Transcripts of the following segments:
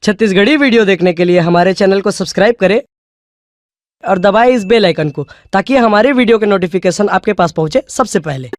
Chhattisgarhi video देखने के लिए हमारे चैनल को सब्सक्राइब करें और दबाएं इस बेल आइकन को ताकि हमारे वीडियो के नोटिफिकेशन आपके पास पहुंचे सबसे पहले।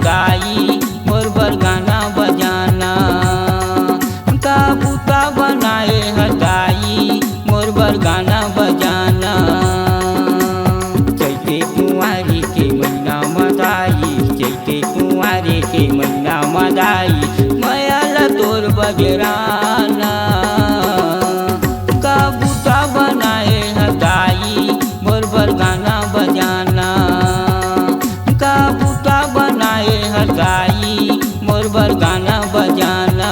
गाई मोर बर गाना बजाना का बूता बनाए है गाई मोर बर गाना बजाना। चैते कुंवारी के महीना मदाई, चैते कुंवारी के महीना मदाई, मयाला तोर बजराना का बूता बनाए है गाई मोर बर गाना बजाना। का बूता बनाए है गाई मोर बर गाना बजाना।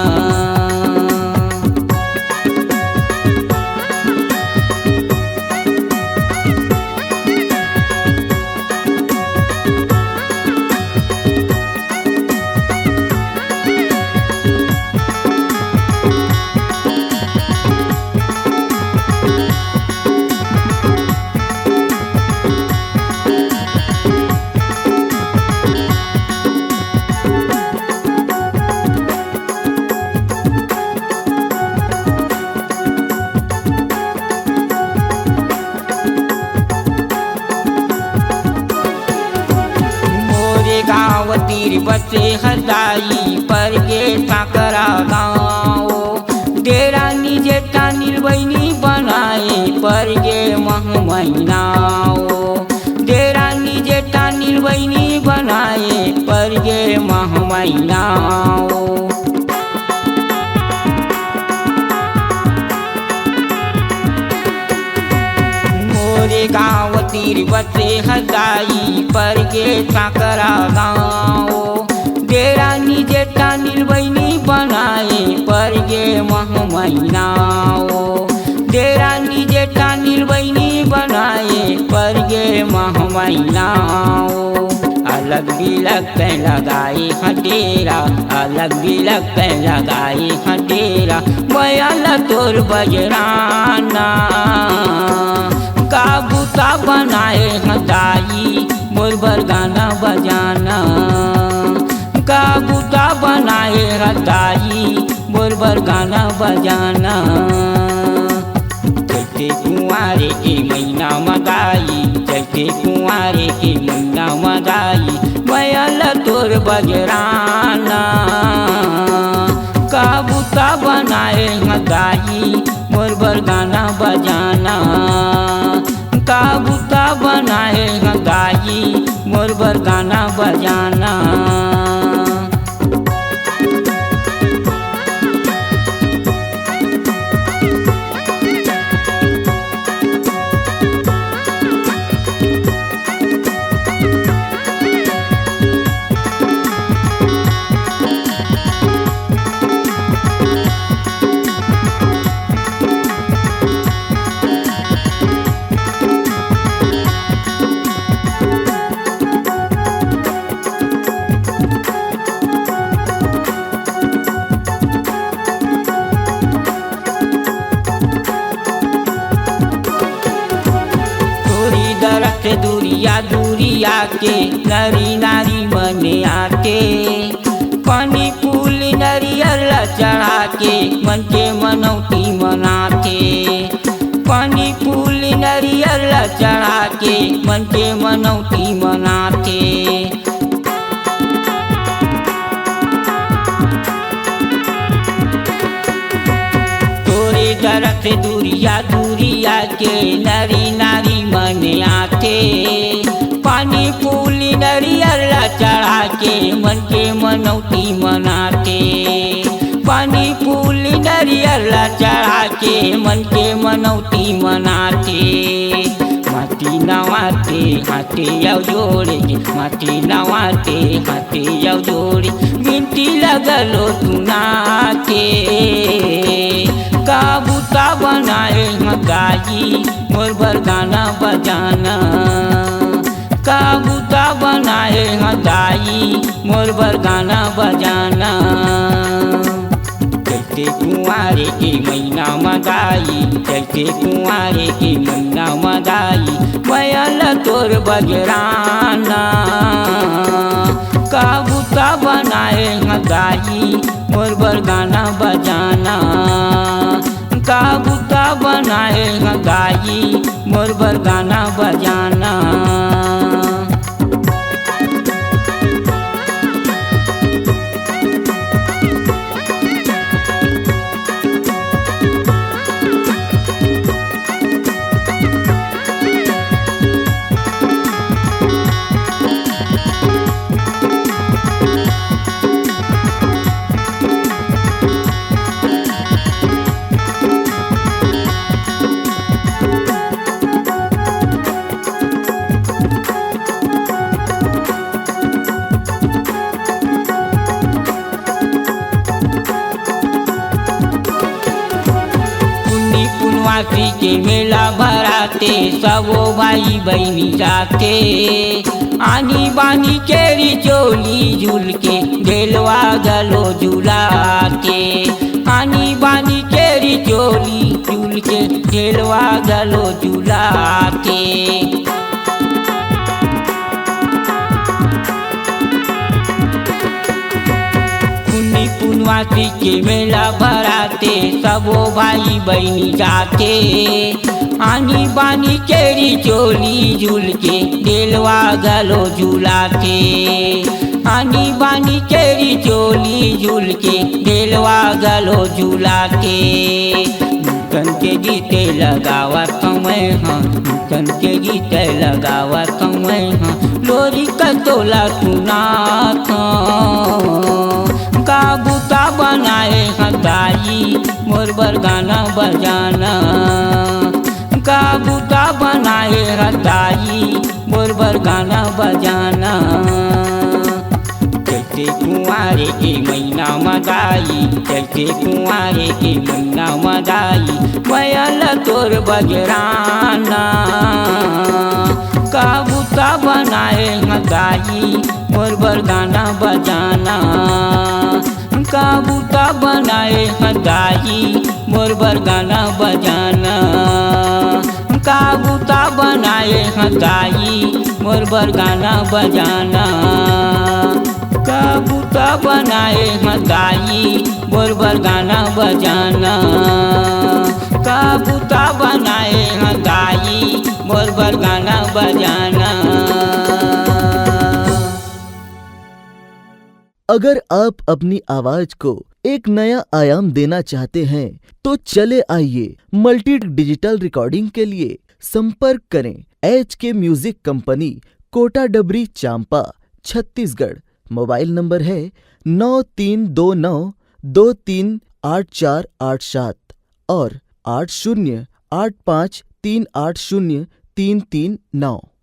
गाँव तीर बसे हदाई पर गे साकरा गाँव डेरा निजे टानिल बहनी बनाए पर गे मह महीनाओ। डेरा निजे टानिल बहनी बनाए पर गे मह महीनाओ। गाँव तीर बसे हदाई पर गे साकरा गाँव डेरा निजे टानिल बहनी बनाए पर गे मह महीनाओ। डेरा निजे टानिल बहनी बनाए पर गे मह महीनाओ। अलग बिलग पे लगाई हडेरा, अलग बिलग पे लगाई हडेरा, मयाला तोर बजराना का बूता बनाए हदाई मोर बर गाना बजाना। का बूता बनाए हदाई मोर बर गाना बजाना। चैते कुंवारे के महीना मदाई, चैते कुंवारे के महीना मदाई, मयाला तोर बजराना का बूता बनाए हदाई मोर बर गाना बजाना। का बूता बनाए गाई मोर बर गाना बजाना। दूरिया दूरिया के नरी नारी मने आके पानी फूल नरियल चढ़ा के मन के मनौती मनाते। पानी फूल नरियल चढ़ा के मन के मनौती मनाते। तोरे दरख दूरिया दूरिया के नरी नारी मने आते। पानी फूली नरियल चढ़ा के मन के मनौती मनाते। पानी फूली नरियल चढ़ा के मन के मनौती मनाते। माटी नवाते हाथे जाओ जोड़े के माटी नवाते हाथे जाओ जोड़े बिनती लगलो तुनाते काबूता बनाए गाई मोर बर गाना बजाना काबूता बनाए गाई मोर बर गाना बजाना जैसे कुंवारे के महीना मदाई जैसे कुंवारे के महीना मदाई बयल तोर बजराना काबूता बनाए गाई मोर बर गाना बजाना काबूता बनाए गाई मोर बर गाना बजाना पुनवासी के मेला भराते सबो भाई बहनी जाते आनी बानी केरी चोली झूल के ढेलवा गलो झूलाते आनी बानी केरी चोली झूल के ढेलवा गलो झूलाते पुनवासी के मेला भराते सबो भाई बहनी जाते आनी बानी केरी चोली झूल के ढेलवा गलो झूलाते आनी बानी केरी चोली झूल के ढेलवा गलो झूलाते कन के गीते लगावा समय हाँ कन के गीते लगावा समय हाँ लोरी कतोला सुनाता काबूता बनाए गाई मोर बर गाना बजाना काबूता बनाए गाई मोर बर गाना बजाना जैसे कुंवारे के महीना मदाई जैसे कुंवारे के महीना मदाई बयल तोर बजराना काबूता बनाए गाई मोर बर गाना बजाना काबूता बनाए गाई मोर बर गाना बजाना काबूता बनाए गाई मोर बर गाना बजाना काबूता बनाए गाई मोर बर गाना बजाना काबूता बनाए गाई मोर बर गाना बजाना। अगर आप अपनी आवाज को एक नया आयाम देना चाहते हैं तो चले आइए मल्टी डिजिटल रिकॉर्डिंग के लिए संपर्क करें HK म्यूजिक कंपनी कोटा डबरी चांपा छत्तीसगढ़। मोबाइल नंबर है 9329238487 और 8085380339।